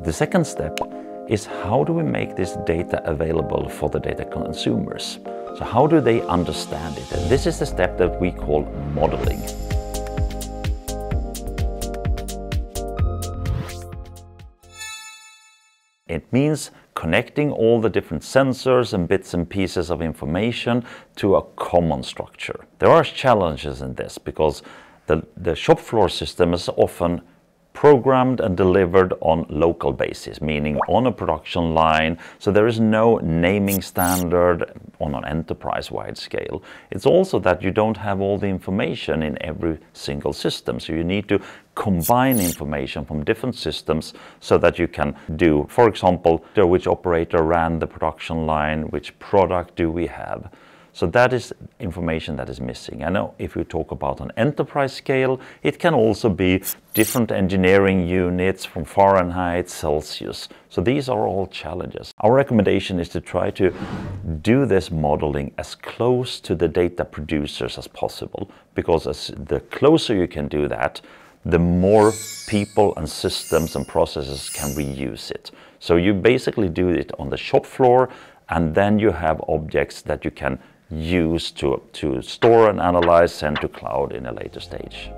The second step is how do we make this data available for the data consumers? So how do they understand it? And this is the step that we call modeling. It means connecting all the different sensors and bits and pieces of information to a common structure. There are challenges in this because the shop floor system is often programmed and delivered on local basis, meaning on a production line. So there is no naming standard on an enterprise-wide scale. It's also that you don't have all the information in every single system. So you need to combine information from different systems so that you can do, for example, which operator ran the production line, which product do we have. So that is information that is missing. I know if we talk about an enterprise scale, it can also be different engineering units from Fahrenheit, Celsius. So these are all challenges. Our recommendation is to try to do this modeling as close to the data producers as possible, because the closer you can do that, the more people and systems and processes can reuse it. So you basically do it on the shop floor, and then you have objects that you can use to store and analyze, send to cloud in a later stage.